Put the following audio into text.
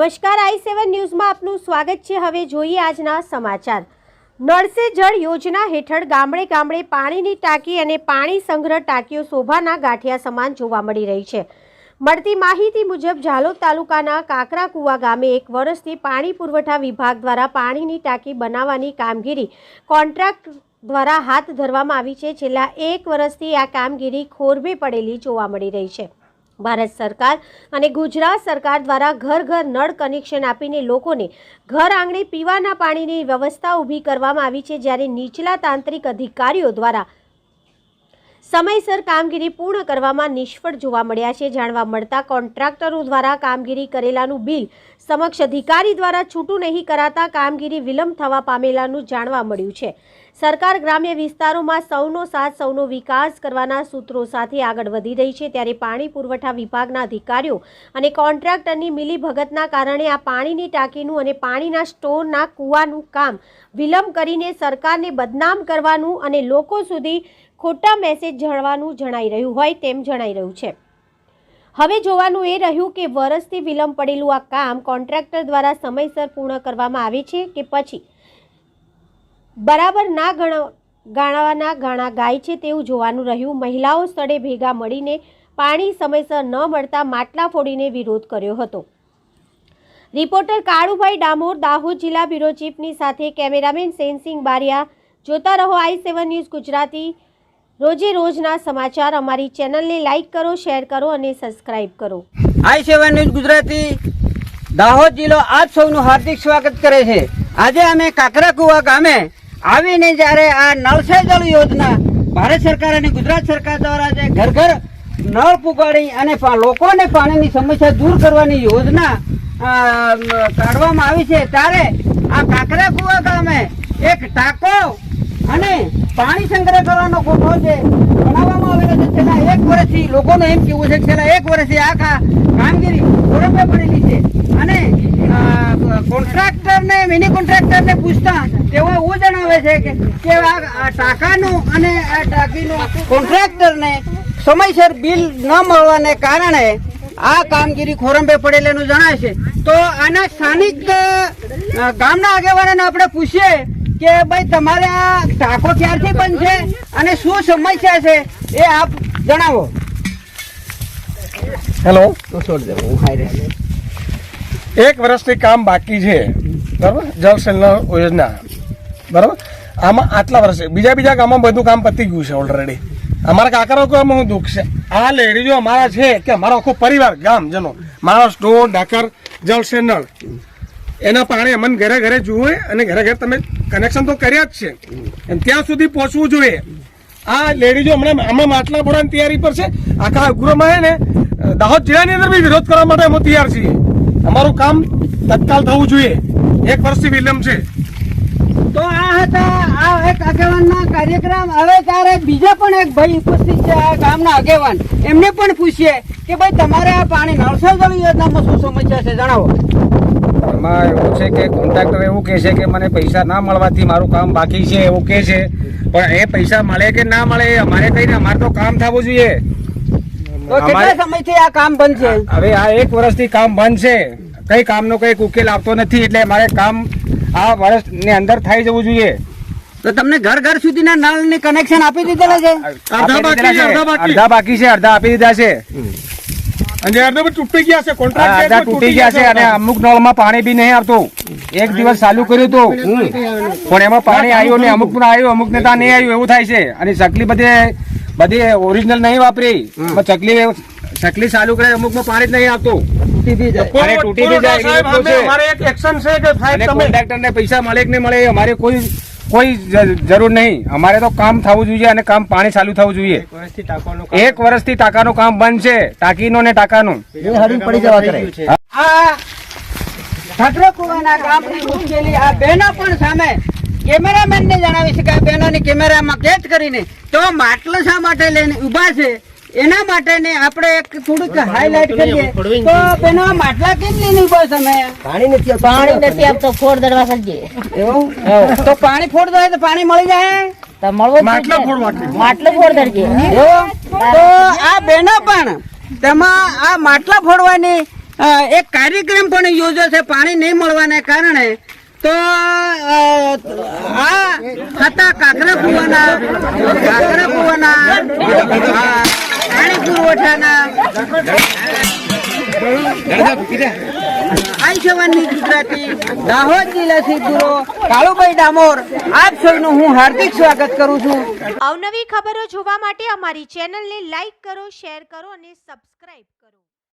નમસ્કાર, i7 ન્યૂઝમાં આપનું સ્વાગત છે। હવે જોઈએ આજના સમાચાર। નળ સે જળ યોજના હેઠળ ગામડે ગામડે પાણીની ટાંકી અને પાણી સંગ્રહ ટાંકીઓ શોભાના ગાંઠિયા સમાન જોવા મળી રહી છે। મળતી માહિતી મુજબ ઝાલોદ તાલુકાના કાકરાકુવા ગામે 1 વર્ષથી પાણી પુરવઠા વિભાગ દ્વારા પાણીની ટાંકી બનાવવાની કામગીરી કોન્ટ્રાક્ટ દ્વારા હાથ ધરવામાં આવી છે। છેલ્લા 1 વર્ષથી આ કામગીરી ખોરબે પડેલી જોવા મળી રહી છે। ભારત સરકાર અને ગુજરાત સરકાર દ્વારા ઘર ઘર નળ કનેક્શન આપીને લોકોને ઘર આંગણે પીવાના પાણીની વ્યવસ્થા ઊભી કરવામાં આવી છે, જ્યારે નીચલા તાંત્રિક અધિકારીઓ દ્વારા સમયસર કામગીરી પૂર્ણ કરવામાં નિષ્ફળ જોવા મળ્યા છે। જાણવા મળતા કોન્ટ્રાક્ટરો દ્વારા કામગીરી કરેલાનું બિલ સમક્ષ અધિકારી દ્વારા છૂટું નહીં કરાતા કામગીરી વિલંબ થવા પામેલાનું જાણવા મળ્યું છે। સરકાર ગ્રામ્ય વિસ્તારોમાં સૌનો સાથ સૌનો વિકાસ કરવાના સૂત્રો સાથે આગળ વધી રહી છે, ત્યારે પાણી પુરવઠા વિભાગના અધિકારીઓ અને કોન્ટ્રાક્ટરની મિલીભગતના કારણે આ પાણીની ટાંકીનું અને પાણીના સ્ટોરના કૂવાનું કામ વિલંબ કરીને સરકારને બદનામ કરવાનું અને લોકો સુધી ખોટા મેસેજ જણાવવાનું જણાઈ રહ્યું હોય તેમ જણાઈ રહ્યું છે। હવે જોવાનું એ રહ્યું કે વર્ષથી વિલંબ પડેલું આ કામ કોન્ટ્રાક્ટર દ્વારા સમયસર પૂર્ણ કરવામાં આવે છે કે પછી બરાબર ના ગાળવાના ગાણા ગાય છે તેવું જોવાનું રહ્યું। મહિલાઓ સ્થળે ભેગા મળીને પાણી સમયસર ન મળતા માટલા ફોડીને વિરોધ કર્યો હતો। રિપોર્ટર કાળુભાઈ ડામોર, દાહોદ જિલ્લા બ્યુરો ચીફની સાથે કેમેરામેન સેનસિંગ બારિયા। જોતા રહો i7 ન્યૂઝ ગુજરાતી। રોજે રોજના સમાચાર અમારી ચેનલને લાઈક કરો, શેર કરો અને સબસ્ક્રાઇબ કરો। i7 ન્યૂઝ ગુજરાતી દાહોદ જિલ્લો આપ સૌનું હાર્દિક સ્વાગત કરે છે। આજે અમે કાકરાકુવા ગામે આવીને જ્યારે આ નળ સે જળ યોજના ભારત સરકાર અને ગુજરાત સરકાર દ્વારા જે ઘર ઘર નળ પુગાડી અને લોકોને પાણીની સમસ્યા દૂર કરવાની યોજના કાઢવામાં આવી છે, ત્યારે આ કાકરાકુવા ગામે એક ટાંકો અને પાણી સંગ્રહ કરવાનો ગોઠવો જે બનાવવામાં આવેલો છે। છેલ્લા 1 વર્ષથી લોકોનું એમ કહેવું છે કે છેલ્લા 1 વર્ષથી આ કામગીરી ખોરબે પડેલી છે અને કોન્ટ્રાક્ટરને મિની કોન્ટ્રાક્ટરને પૂછતા તેઓ એવું જણાવે છે કે આ ટાંકાનું અને આ ટાંકીનું કોન્ટ્રાક્ટરને સમયસર બિલ ન મળવાને કારણે આ કામગીરી ખોરંભે પડેલીનું જણાય છે। તો આના સ્થાનિક ગામના આગેવાનોને આપણે પૂછીએ કે ભાઈ તમારે આ ટાંકો ક્યારથી બનશે અને શું સમસ્યા છે એ આપ જણાવો। હેલો, 1 વર્ષથી કામ બાકી છે, બરાબર, જળ સંચય યોજના, બરાબર। આમાં આટલા વર્ષે બીજા ગામમાં બધું કામ પતી ગયું છે ઓલરેડી। અમારા કાકરાકુવામાં શું દુઃખ છે, આ લેડીઝો અમારા છે કે અમારો આખો પરિવાર ગામજનો મારો સ્ટોર ડાકર જળ સંચય એના પાણી અમને ઘરે ઘરે જુએ અને ઘરે ઘરે તમે કનેક્શન તો કર્યા જ છે, ત્યાં સુધી પહોંચવું જોઈએ। આ લેડીઝો હમણાં માટલા ફોડવાની તૈયારી પર છે। આખા ઉગ્રમાં ને દાહોદ જિલ્લાની અંદર બી વિરોધ કરવા માટે અમે તૈયાર છીએ। અમારું કામ તત્કાલ થવું જોઈએ, 1 વર્ષથી વિલંબ છે। તો આ હતા આ એક આગેવાનના કાર્યક્રમ। હવે ત્યારે બીજા પણ એક ભાઈ ઉપસ્થિત છે આ ગામના આગેવાન, એમને પણ પૂછીએ કે ભાઈ તમારે આ પાણી નળ સે જળ યોજનામાં શું સમસ્યા છે, જણાવો। એમાં એવું છે કે કોન્ટ્રાક્ટર એવું કહે છે કે મને પૈસા ના મળવાથી મારું કામ બાકી છે એવું કહે છે, પણ એ પૈસા મળે કે ના મળે અમારે કઈ અમારે તો કામ થવું જોઈએ। તો કેટલા સમયથી આ કામ બંધ છે? હવે આ 1 વર્ષથી કામ બંધ છે, કઈ કામનો કઈ ઉકેલ આવતો નથી, એટલે મારે કામ આ વર્ષની અંદર થઈ જવું જોઈએ। તો તમને ઘર ઘર સુધીના નળની કનેક્શન આપી દીધેલા છે? અડધા બાકી છે, અડધા આપી દીધા છે અને તૂટી ગયા છે, અડધા તૂટી ગયા છે અને અમુક નળમાં પાણી બી નહીં આવતું। 1 દિવસ ચાલુ કર્યું હતું પણ એમાં પાણી આવ્યું ને અમુક પણ આવ્યું, અમુક ને ત્યાં નહીં આવ્યું, એવું થાય છે। અને ચકલી બધી ઓરિજિનલ નહીં વાપરી, ચકલી ચાલુ કરે અમુક માં પાણી જ નહીં આવતું, તૂટી બી જાય। કોન્ટ્રાક્ટર ને પૈસા મળે કે નહીં મળે અમારે કોઈ જરૂર નહીં, અમારે તો કામ થવું જોઈએ અને કામ પાણી ચાલુ થવું જોઈએ। 1 વર્ષથી ટાંકાનું કામ બંધ છે, ટાંકીનો ને ટાંકાનું આ કાકરાકુવાના ગામની મુશ્કેલી આ બહેનો પણ સામે કેમેરામેન ને જણાવી છે કે આ બહેનોની કેમેરામાં કેદ કરીને તો માટલા શા માટે લઈને ઉભા છે એના માટે ને આપણે એક થોડુંક હાઈલાઈટ કરીએ। તો બેનો માટલા કેમ લઈને ઉભા તમે? પાણી નથી આપતો, ફોડ દરવા કરજે। એવું? તો પાણી ફોડ દો તો પાણી મળી જાય તો મળવો માટલો ફોડ દરજે। તો આ બેનો પણ તેમાં આ માટલા ફોડવાની એક કાર્યક્રમ પણ યોજ્યો છે પાણી નહીં મળવાને કારણે. તો આ હતા કાકરા કુવાના પાણી પુરવઠાના આયુષ્યમાનની ગુજરાતી દાહોદ જિલ્લાથી પૂરો કાળુભાઈ ડામોર આપ સૌનું હું હાર્દિક સ્વાગત કરું છું. અવનવી ખબરો જોવા માટે અમારી ચેનલને લાઈક કરો, શેર કરો અને સબસ્ક્રાઇબ કરો.